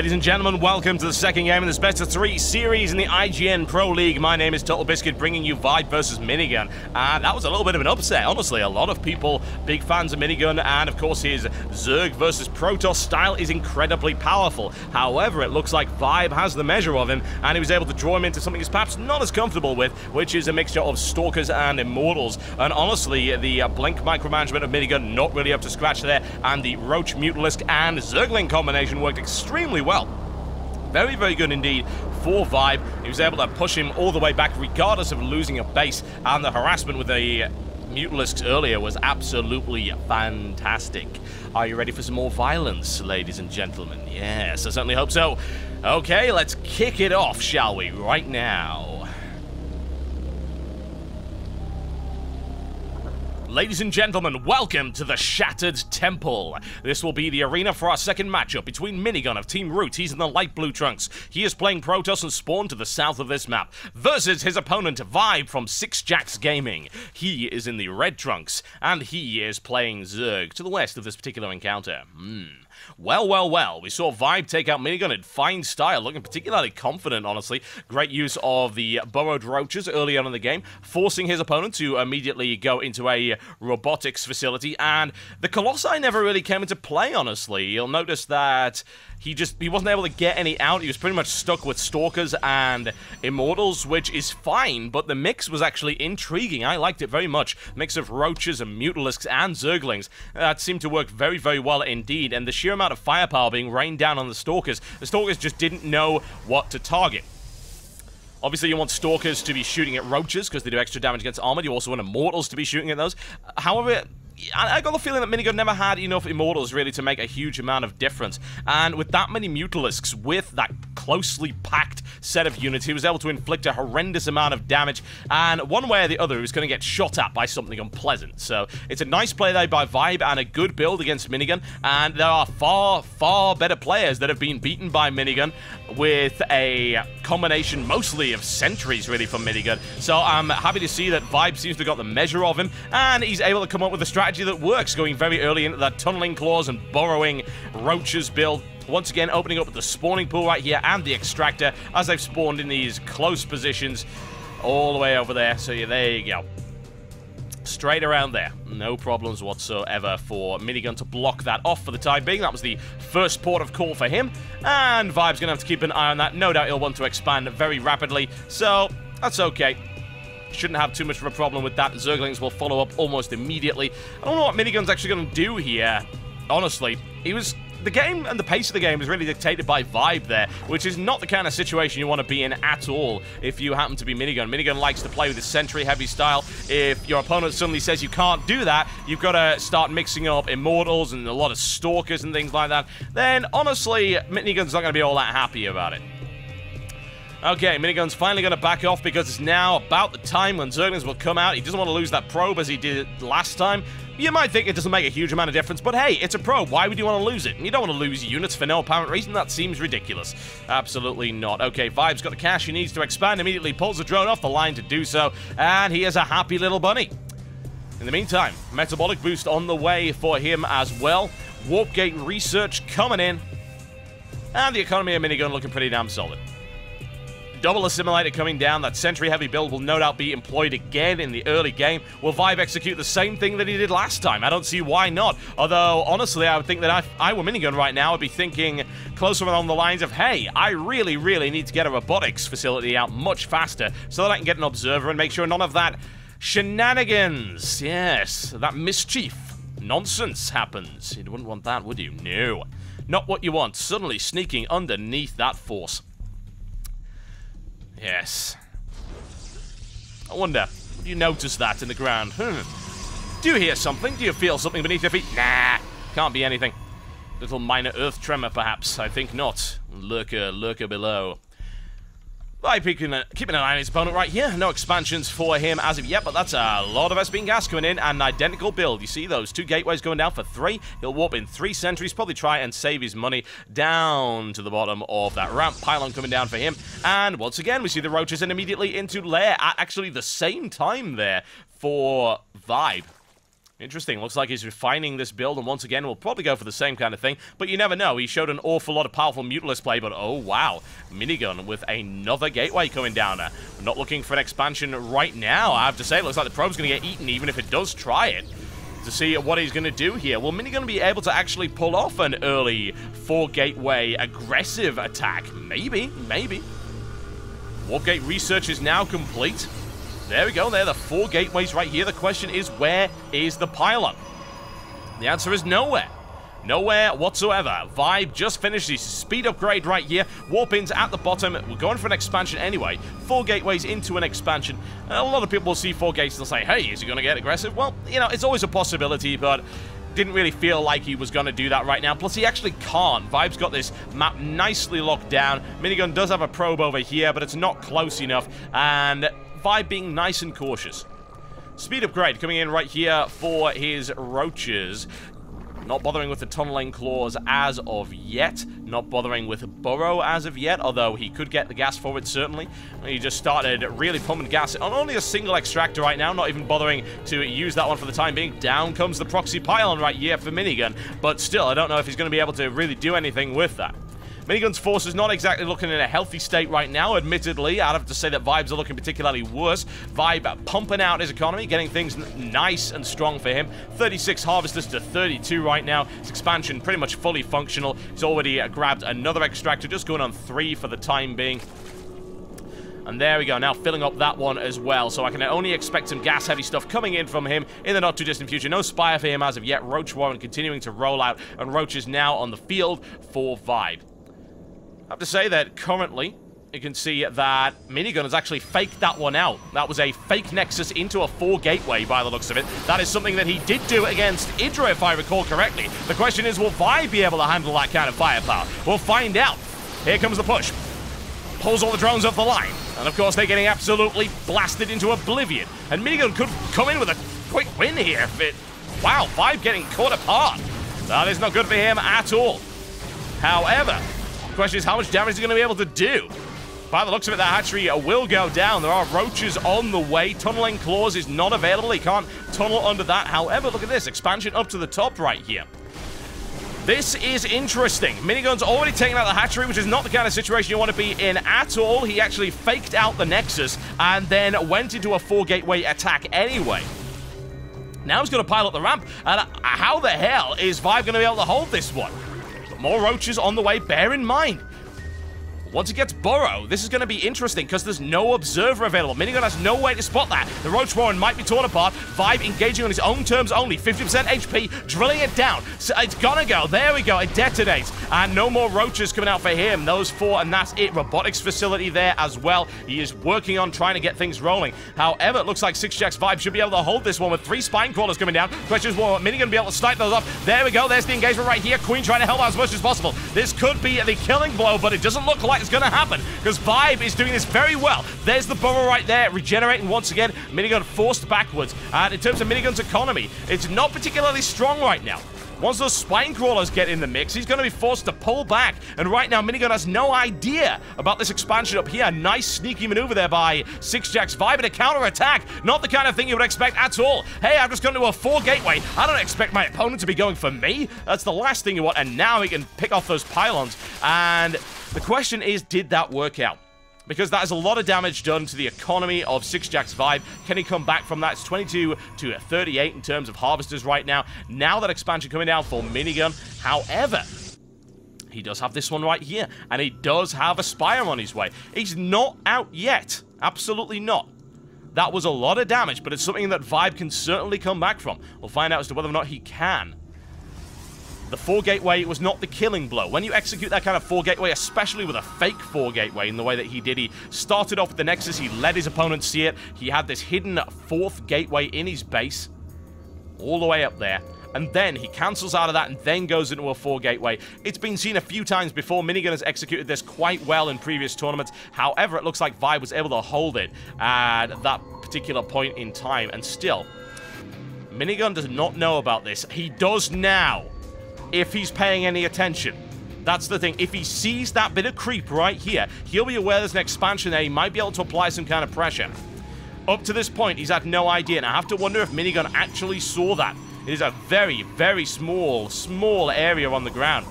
Ladies and gentlemen, welcome to the second game in this best-of-3 series in the IGN Pro League. My name is Total Biscuit, bringing you ViBE versus Minigun. And that was a little bit of an upset, honestly. A lot of people, big fans of Minigun, and of course his Zerg versus Protoss style is incredibly powerful. However, it looks like ViBE has the measure of him, and he was able to draw him into something he's perhaps not as comfortable with, which is a mixture of Stalkers and Immortals. And honestly, the Blink micromanagement of Minigun not really up to scratch there, and the Roach Mutalisk and Zergling combination worked extremely well. Very, very good indeed for ViBE. He was able to push him all the way back regardless of losing a base, and the harassment with the Mutalisks earlier was absolutely fantastic. Are you ready for some more violence, ladies and gentlemen? Yes, I certainly hope so. Okay, let's kick it off, shall we, right now. Ladies and gentlemen, welcome to the Shattered Temple. This will be the arena for our second matchup between Minigun of Team Root. He's in the light blue trunks. He is playing Protoss and Spawn to the south of this map, versus his opponent ViBE from sixjaxViBE. He is in the red trunks, and he is playing Zerg to the west of this particular encounter. Well, we saw ViBE take out Minigun in fine style, looking particularly confident, honestly. Great use of the burrowed roaches early on in the game, forcing his opponent to immediately go into a robotics facility, and the Colossi never really came into play, honestly. You'll notice that he wasn't able to get any out. He was pretty much stuck with Stalkers and Immortals, which is fine, but the mix was actually intriguing. I liked it very much. Mix of Roaches and Mutalisks and Zerglings. That seemed to work very, very well indeed, and the sheer amount of firepower being rained down on the Stalkers just didn't know what to target. Obviously, you want Stalkers to be shooting at Roaches because they do extra damage against armor. You also want Immortals to be shooting at those. However, I got the feeling that Minigun never had enough Immortals really to make a huge amount of difference. And with that many Mutalisks, with that closely packed set of units, he was able to inflict a horrendous amount of damage. And one way or the other, he was going to get shot at by something unpleasant. So it's a nice play there by ViBE and a good build against Minigun. And there are far, far better players that have been beaten by Minigun with a combination mostly of sentries really from Minigun. So I'm happy to see that ViBE seems to have got the measure of him, and he's able to come up with a strategy that works, going very early into that tunneling claws and burrowing Roaches build. Once again, opening up the spawning pool right here and the extractor as they've spawned in these close positions all the way over there. So yeah, there you go. Straight around there. No problems whatsoever for Minigun to block that off for the time being. That was the first port of call for him, and ViBE's going to have to keep an eye on that. No doubt he'll want to expand very rapidly, so that's okay. Shouldn't have too much of a problem with that. Zerglings will follow up almost immediately. I don't know what Minigun's actually going to do here, honestly. The game and the pace of the game is really dictated by ViBE there, which is not the kind of situation you want to be in at all if you happen to be Minigun. Minigun likes to play with his sentry-heavy style. If your opponent suddenly says you can't do that, you've got to start mixing up Immortals and a lot of Stalkers and things like that. Then, honestly, Minigun's not going to be all that happy about it. Okay, Minigun's finally going to back off because it's now about the time when Zerglings will come out. He doesn't want to lose that probe as he did last time. You might think it doesn't make a huge amount of difference, but hey, it's a probe. Why would you want to lose it? You don't want to lose units for no apparent reason. That seems ridiculous. Absolutely not. Okay, ViBE's got the cash he needs to expand. Immediately pulls the drone off the line to do so, and he is a happy little bunny. In the meantime, metabolic boost on the way for him as well. Warp gate research coming in, and the economy of Minigun looking pretty damn solid. Double assimilator coming down. That sentry-heavy build will no doubt be employed again in the early game. Will ViBE execute the same thing that he did last time? I don't see why not. Although, honestly, I would think that if I were Minigun right now, I'd be thinking closer along the lines of, hey, I really, really need to get a robotics facility out much faster so that I can get an observer and make sure none of that shenanigans, yes, that mischief, nonsense happens. You wouldn't want that, would you? No. Not what you want. Suddenly sneaking underneath that force. Yes. I wonder, do you notice that in the ground? Do you hear something? Do you feel something beneath your feet? Nah, can't be anything. Little minor earth tremor, perhaps. I think not. Lurker below. ViBE keeping an eye on his opponent right here. No expansions for him as of yet, but that's a lot of SP gas coming in, and an identical build. You see those two gateways going down for 3. He'll warp in 3 sentries, probably try and save his money down to the bottom of that ramp. Pylon coming down for him, and once again, we see the Roaches and immediately into lair at actually the same time there for ViBE. Interesting. Looks like he's refining this build, and once again, we'll probably go for the same kind of thing. But you never know. He showed an awful lot of powerful Mutalist play, but oh, wow. Minigun with another gateway coming down there. We're not looking for an expansion right now, I have to say. It looks like the probe's going to get eaten, even if it does try it. To see what he's going to do here. Will Minigun be able to actually pull off an early 4-gateway aggressive attack? Maybe, maybe. Warp gate research is now complete. There we go, there are the 4 gateways right here. The question is, where is the pylon? The answer is nowhere. Nowhere whatsoever. ViBE just finished his speed upgrade right here. Warp-ins at the bottom. We're going for an expansion anyway. 4 gateways into an expansion. A lot of people will see 4 gates and say, hey, is he going to get aggressive? Well, you know, it's always a possibility, but didn't really feel like he was going to do that right now. Plus, he actually can't. ViBE's got this map nicely locked down. Minigun does have a probe over here, but it's not close enough. And ViBE being nice and cautious. Speed upgrade coming in right here for his roaches. Not bothering with the tunneling claws as of yet. Not bothering with burrow as of yet, although he could get the gas for it, certainly. He just started really pumping gas on only a single extractor right now, not even bothering to use that one for the time being. Down comes the proxy pylon right here for Minigun, but still, I don't know if he's going to be able to really do anything with that. Minigun's force is not exactly looking in a healthy state right now, admittedly. I'd have to say that ViBE's are looking particularly worse. ViBE pumping out his economy, getting things nice and strong for him. 36 harvesters to 32 right now. His expansion pretty much fully functional. He's already grabbed another extractor, just going on 3 for the time being. And there we go, now filling up that one as well. So I can only expect some gas-heavy stuff coming in from him in the not-too-distant future. No Spire for him as of yet. Roach Warren continuing to roll out, and Roach is now on the field for ViBE. I have to say that currently, you can see that Minigun has actually faked that one out. That was a fake Nexus into a 4-gateway by the looks of it. That is something that he did do against Idra, if I recall correctly. The question is, will ViBE be able to handle that kind of firepower? We'll find out. Here comes the push. Pulls all the drones off the line. And of course, they're getting absolutely blasted into oblivion. And Minigun could come in with a quick win here. Wow, ViBE getting caught apart. That is not good for him at all. However, the question is how much damage is he going to be able to do? By the looks of it, that hatchery will go down. There are roaches on the way. Tunneling claws is not available. He can't tunnel under that. However, look at this. Expansion up to the top right here. This is interesting. Minigun's already taken out the hatchery, which is not the kind of situation you want to be in at all. He actually faked out the Nexus and then went into a 4-gateway attack anyway. Now he's going to pile up the ramp. And how the hell is ViBE going to be able to hold this one? More roaches on the way, bear in mind. Once he gets burrow, this is going to be interesting because there's no observer available. Minigun has no way to spot that. The Roach Warren might be torn apart. ViBE engaging on his own terms only. 50% HP, drilling it down. So it's gonna go. There we go. It detonates. And no more roaches coming out for him. Those 4, and that's it. Robotics facility there as well. He is working on trying to get things rolling. However, it looks like sixjaxViBE should be able to hold this one with 3 spine crawlers coming down. Question is, will Minigun be able to snipe those off? There we go. There's the engagement right here. Queen trying to help out as much as possible. This could be the killing blow, but it doesn't look like it's going to happen because ViBE is doing this very well. There's the burrow right there, regenerating once again. Minigun forced backwards. And in terms of Minigun's economy, it's not particularly strong right now. Once those spine crawlers get in the mix, he's going to be forced to pull back. And right now, Minigun has no idea about this expansion up here. Nice sneaky maneuver there by sixjaxViBE, and a counter-attack. Not the kind of thing you would expect at all. Hey, I've just gone to a 4-gateway. I don't expect my opponent to be going for me. That's the last thing you want. And now he can pick off those pylons. And the question is, did that work out? Because that is a lot of damage done to the economy of sixjaxViBE. Can he come back from that? It's 22 to 38 in terms of harvesters right now. Now that expansion coming down for Minigun. However, he does have this one right here. And he does have a Spire on his way. He's not out yet. Absolutely not. That was a lot of damage, but it's something that ViBE can certainly come back from. We'll find out as to whether or not he can. The 4-gateway was not the killing blow. When you execute that kind of 4-gateway, especially with a fake 4-gateway in the way that he did, he started off with the Nexus, he let his opponent see it, he had this hidden 4th gateway in his base, all the way up there, and then he cancels out of that and then goes into a 4-gateway. It's been seen a few times before. Minigun has executed this quite well in previous tournaments. However, it looks like ViBE was able to hold it at that particular point in time, and still, Minigun does not know about this. He does now. If he's paying any attention. That's the thing. If he sees that bit of creep right here, he'll be aware there's an expansion there. He might be able to apply some kind of pressure. Up to this point, he's had no idea, and I have to wonder if Minigun actually saw that. It is a very, very small area on the ground.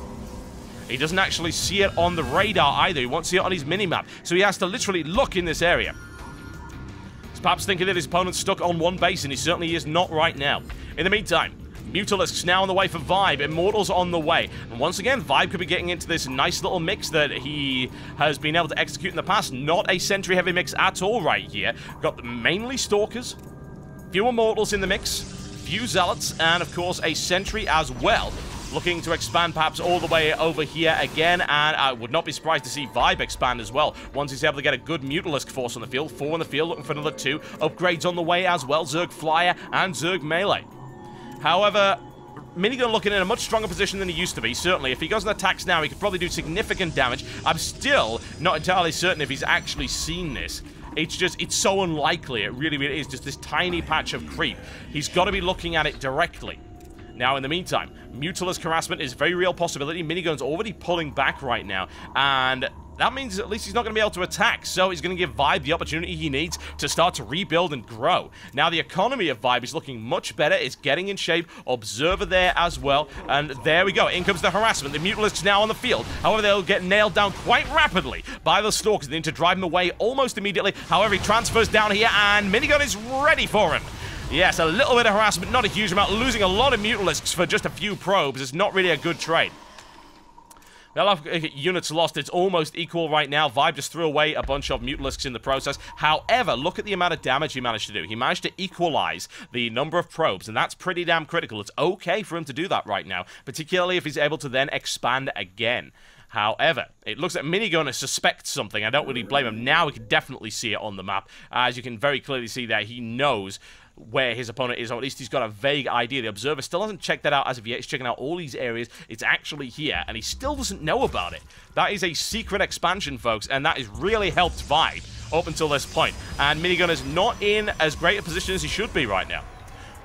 He doesn't actually see it on the radar either. He won't see it on his mini-map. So he has to literally look in this area. He's perhaps thinking that his opponent's stuck on one base, and he certainly is not right now. In the meantime, Mutalisk's now on the way for ViBE. Immortal's on the way. And once again, ViBE could be getting into this nice little mix that he has been able to execute in the past. Not a sentry-heavy mix at all right here. Got mainly Stalkers, few Immortals in the mix, few Zealots, and of course a sentry as well. Looking to expand perhaps all the way over here again, and I would not be surprised to see ViBE expand as well once he's able to get a good Mutalisk force on the field. 4 on the field, looking for another 2. Upgrades on the way as well, Zerg Flyer and Zerg Melee. However, Minigun looking in a much stronger position than he used to be. Certainly, if he goes and attacks now, he could probably do significant damage. I'm still not entirely certain if he's actually seen this. It's so unlikely. It really, really is. Just this tiny patch of creep. He's got to be looking at it directly. Now, in the meantime, Mutalisk harassment is a very real possibility. Minigun's already pulling back right now, and that means at least he's not going to be able to attack, so he's going to give ViBE the opportunity he needs to start to rebuild and grow. Now, the economy of ViBE is looking much better. It's getting in shape. Observer there as well, and there we go. In comes the harassment. The Mutalisk's now on the field. However, they'll get nailed down quite rapidly by the Stalkers. They need to drive him away almost immediately. However, he transfers down here, and Minigun is ready for him. Yes, a little bit of harassment, not a huge amount. Losing a lot of Mutalisks for just a few probes is not really a good trade. Well, units lost, it's almost equal right now. ViBE just threw away a bunch of Mutalisks in the process. However, look at the amount of damage he managed to do. He managed to equalize the number of probes, and that's pretty damn critical. It's okay for him to do that right now, particularly if he's able to then expand again. However, it looks like Minigun suspects something. I don't really blame him. Now we can definitely see it on the map. As you can very clearly see there, he knows where his opponent is, or at least he's got a vague idea. The Observer still hasn't checked that out as of yet. He's checking out all these areas. It's actually here, and he still doesn't know about it. That is a secret expansion, folks, and that has really helped ViBE up until this point. And Minigun is not in as great a position as he should be right now.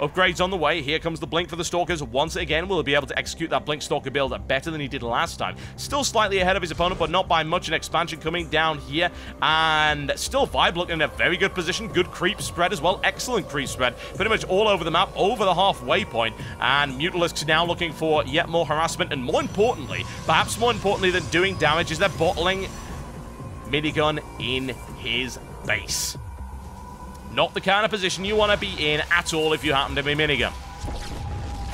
Upgrades on the way. Here comes the Blink for the Stalkers. Once again, will he be able to execute that Blink Stalker build better than he did last time? Still slightly ahead of his opponent, but not by much. An expansion coming down here. And still ViBE looking in a very good position. Good creep spread as well. Excellent creep spread. Pretty much all over the map, over the halfway point. And Mutalisk's now looking for yet more harassment. And more importantly, perhaps more importantly than doing damage, is they're bottling Minigun in his base. Not the kind of position you want to be in at all if you happen to be Minigun.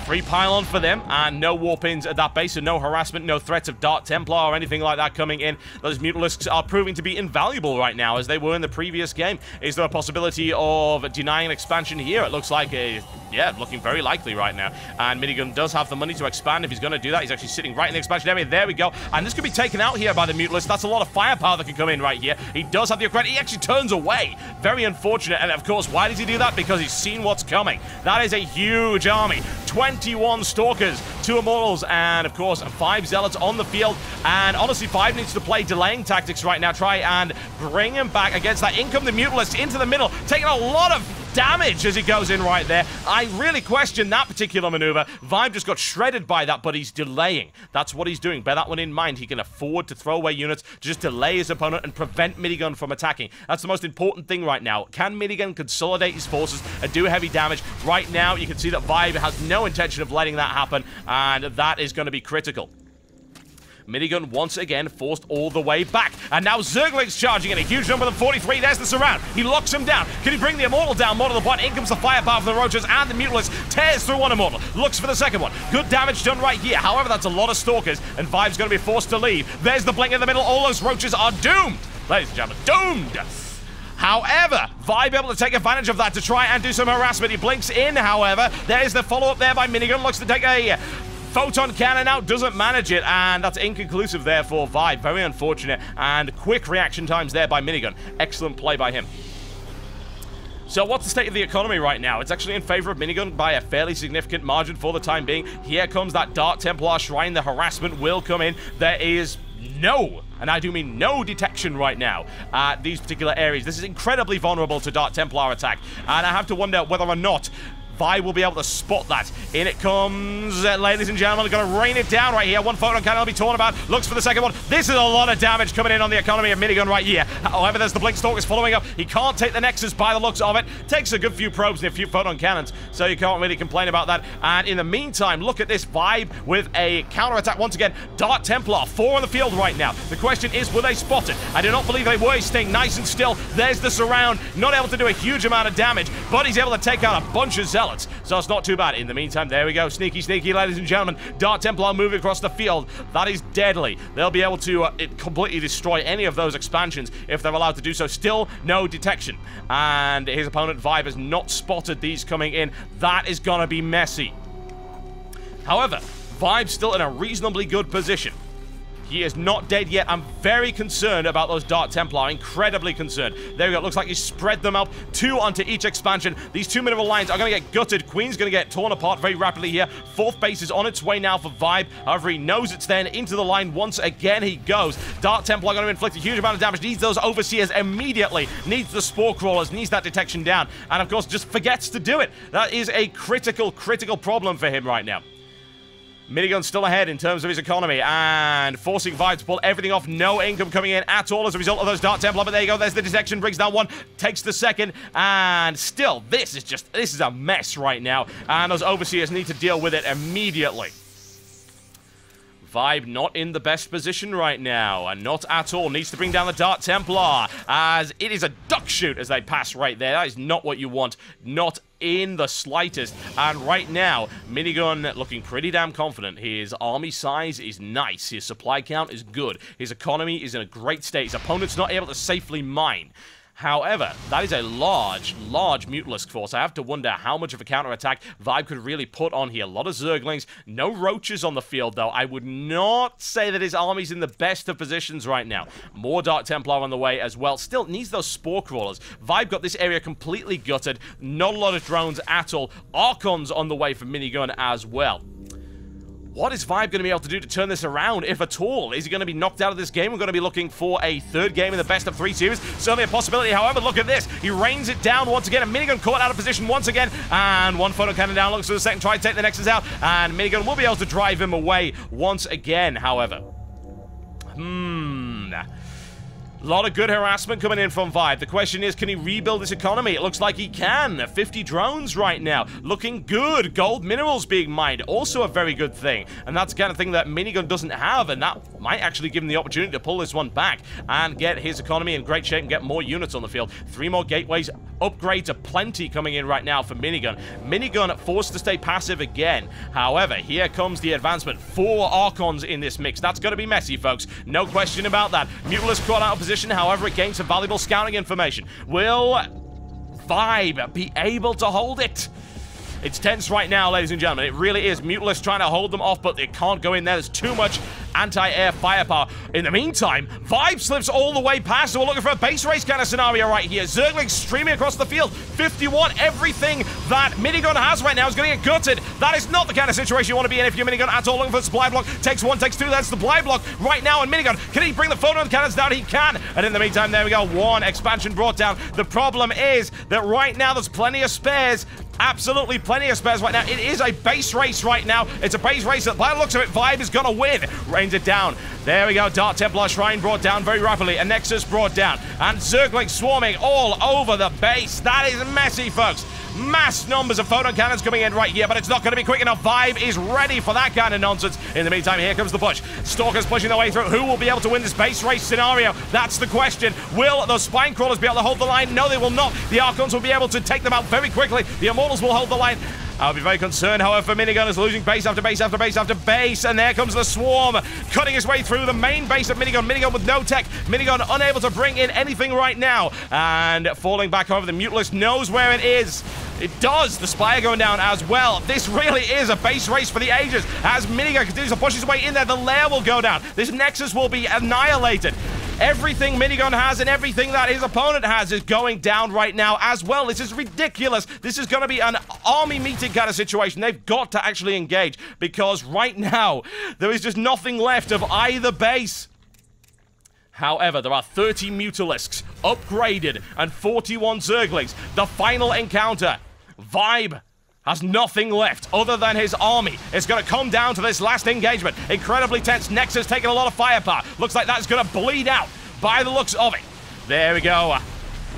Free pylon for them, and no warp-ins at that base, so no harassment, no threats of Dark Templar or anything like that coming in. Those Mutalisks are proving to be invaluable right now, as they were in the previous game. Is there a possibility of denying expansion here? It looks like yeah, looking very likely right now. And Minigun does have the money to expand if he's going to do that. He's actually sitting right in the expansion area. There we go. And this could be taken out here by the Mutalisk. That's a lot of firepower that can come in right here. He does have the upgrade. He actually turns away. Very unfortunate. And of course, why does he do that? Because he's seen what's coming. That is a huge army. 21 Stalkers, 2 Immortals, and of course 5 Zealots on the field. And honestly, ViBE needs to play delaying tactics right now. Try and bring him back against that. In come the Mutalisk into the middle, taking a lot of damage as he goes in right there. I really question that particular maneuver. ViBE just got shredded by that, but he's delaying. That's what he's doing. Bear that one in mind. He can afford to throw away units to just delay his opponent and prevent Minigun from attacking. That's the most important thing right now. Can Minigun consolidate his forces and do heavy damage? Right now, you can see that ViBE has no intention of letting that happen, and that is going to be critical. Minigun once again forced all the way back. And now Zergling's charging in a huge number of 43. There's the surround. He locks him down. Can he bring the Immortal down? More to the point. In comes the firepower from the Roaches, and the Mutalisk tears through one Immortal. Looks for the second one. Good damage done right here. However, that's a lot of Stalkers, and ViBE's going to be forced to leave. There's the Blink in the middle. All those Roaches are doomed. Ladies and gentlemen, doomed. However, ViBE able to take advantage of that to try and do some harassment. He blinks in, however. There's the follow-up there by Minigun. Looks to take a Photon Cannon out, doesn't manage it, and that's inconclusive there for ViBE. Very unfortunate, and quick reaction times there by Minigun. Excellent play by him. So what's the state of the economy right now? It's actually in favor of Minigun by a fairly significant margin for the time being. Here comes that Dark Templar Shrine. The harassment will come in. There is no, and I do mean no, detection right now at these particular areas. This is incredibly vulnerable to Dark Templar attack, and I have to wonder whether or not Vi will be able to spot that. In it comes, ladies and gentlemen. Going to rain it down right here. One photon cannon will be torn about. Looks for the second one. This is a lot of damage coming in on the economy of Minigun right here. However, there's the Blink Stalkers following up. He can't take the Nexus by the looks of it. Takes a good few probes and a few photon cannons, so you can't really complain about that. And in the meantime, look at this ViBE with a counterattack once again. Dart Templar, 4 on the field right now. The question is, were they spotted? I do not believe they were. He's staying nice and still. There's the surround. Not able to do a huge amount of damage, but he's able to take out a bunch of Zealots, so it's not too bad. In the meantime, there we go. Sneaky, sneaky, ladies and gentlemen. Dart Templar moving across the field. That is deadly. They'll be able to completely destroy any of those expansions if they're allowed to do so. Still no detection. And his opponent, ViBE, has not spotted these coming in. That is going to be messy. However, ViBE's still in a reasonably good position. He is not dead yet. I'm very concerned about those Dart Templar. Incredibly concerned. There we go. It looks like he's spread them out. 2 onto each expansion. These 2 mineral lines are going to get gutted. Queen's going to get torn apart very rapidly here. 4th base is on its way now for ViBE. However, he knows it's then into the line. Once again, he goes. Dart Templar going to inflict a huge amount of damage. Needs those Overseers immediately. Needs the Spore Crawlers. Needs that detection down. And, of course, just forgets to do it. That is a critical problem for him right now. Minigun still ahead in terms of his economy and forcing ViBE to pull everything off. No income coming in at all as a result of those Dart Templar, but there you go. There's the detection. Brings down 1, takes the second, and still, this is a mess right now, and those Overseers need to deal with it immediately. ViBE not in the best position right now, and not at all. Needs to bring down the Dart Templar, as it is a duck shoot as they pass right there. That is not what you want. Not in the slightest. And right now, Minigun looking pretty damn confident. His army size is nice. His supply count is good. His economy is in a great state. His opponent's not able to safely mine. However, that is a large Mutalisk force. I have to wonder how much of a counterattack ViBE could really put on here. A lot of Zerglings. No Roaches on the field, though. I would not say that his army's in the best of positions right now. More Dart Templar on the way as well. Still needs those Spore Crawlers. ViBE got this area completely gutted. Not a lot of drones at all. Archons on the way for Minigun as well. What is ViBE going to be able to do to turn this around, if at all? Is he going to be knocked out of this game? We're going to be looking for a 3rd game in the best-of-3 series. Certainly a possibility. However, look at this. He rains it down once again. And Minigun caught out of position once again. And 1 photon cannon down. Looks for the second. Try to take the Nexus out. And Minigun will be able to drive him away once again, however. A lot of good harassment coming in from ViBE. The question is, can he rebuild his economy? It looks like he can. 50 drones right now. Looking good. Gold minerals being mined. Also a very good thing. And that's the kind of thing that Minigun doesn't have. And that might actually give him the opportunity to pull this one back and get his economy in great shape and get more units on the field. 3 more gateways. Upgrades aplenty coming in right now for Minigun. Minigun forced to stay passive again. However, here comes the advancement. 4 Archons in this mix. That's going to be messy, folks. No question about that. Mutalisk caught out of position. However, it gains some valuable scouting information. Will ViBE be able to hold it? It's tense right now, ladies and gentlemen. It really is. Mutalisk trying to hold them off, but they can't go in there. There's too much anti-air firepower. In the meantime, ViBE slips all the way past, so we're looking for a base race kind of scenario right here. Zerglings streaming across the field. 51. Everything that Minigun has right now is going to get gutted. That is not the kind of situation you want to be in if you're Minigun at all. Looking for the supply block. Takes 1, takes 2. That's the supply block right now. And Minigun, can he bring the photon cannons down? He can. And in the meantime, there we go. 1 expansion brought down. The problem is that right now there's plenty of spares. Absolutely plenty of spares right now. It is a base race right now. It's a base race that, by the looks of it, ViBE is going to win. Rains it down. There we go. Dart Templar Shrine brought down very rapidly. A Nexus brought down. And Zerglings swarming all over the base. That is messy, folks. Mass numbers of photon cannons coming in right here, but it's not going to be quick enough. ViBE is ready for that kind of nonsense. In the meantime, here comes the push. Stalkers pushing their way through. Who will be able to win this base race scenario? That's the question. Will those Spine Crawlers be able to hold the line? No, they will not. The Archons will be able to take them out very quickly. The Immortals will hold the line. I'll be very concerned, however, Minigun is losing base after base after base after base, and there comes the swarm, cutting his way through the main base of Minigun. Minigun with no tech. Minigun unable to bring in anything right now, and falling back over. The Mutalisk knows where it is. It does. The Spire going down as well. This really is a base race for the ages. As Minigun continues to push his way in there, the lair will go down. This Nexus will be annihilated. Everything Minigun has and everything that his opponent has is going down right now as well. This is ridiculous. This is going to be an army meeting kind of situation. They've got to actually engage, because right now there is just nothing left of either base. However, there are 30 Mutalisks upgraded and 41 Zerglings. The final encounter. ViBE has nothing left other than his army. It's going to come down to this last engagement. Incredibly tense. Nexus taking a lot of firepower. Looks like that's going to bleed out by the looks of it. There we go.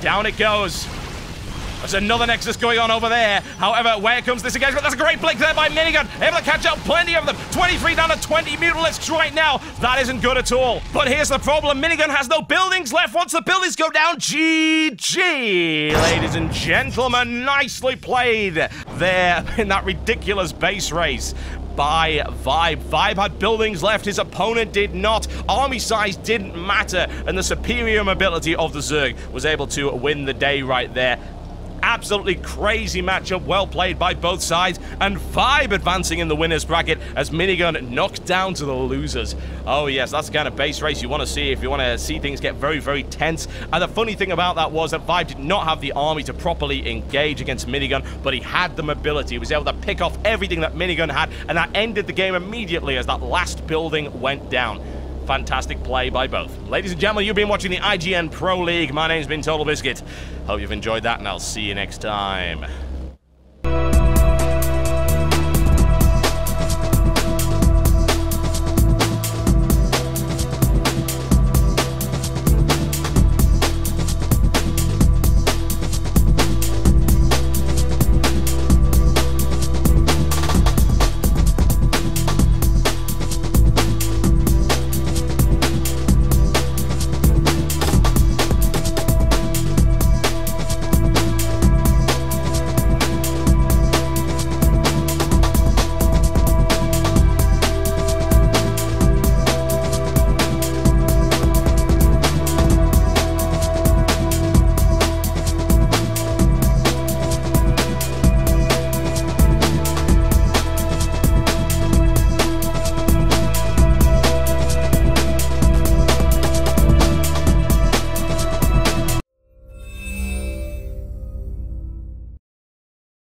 Down it goes. There's another Nexus going on over there. However, where comes this engagement? That's a great blink there by Minigun. Able to catch up plenty of them. 23 down to 20 mutalisks right now. That isn't good at all. But here's the problem. Minigun has no buildings left. Once the buildings go down, GG. Ladies and gentlemen, nicely played there in that ridiculous base race by ViBE. ViBE had buildings left, his opponent did not. Army size didn't matter, and the superior mobility of the Zerg was able to win the day right there. Absolutely crazy matchup, well played by both sides, and ViBE advancing in the winners bracket as Minigun knocked down to the losers. Oh yes, that's the kind of base race you want to see if you want to see things get very, very tense. And the funny thing about that was that ViBE did not have the army to properly engage against Minigun, but he had the mobility. He was able to pick off everything that Minigun had, and that ended the game immediately as that last building went down. Fantastic play by both. Ladies and gentlemen, you've been watching the IGN Pro League. My name's been Total Biscuit. Hope you've enjoyed that, and I'll see you next time.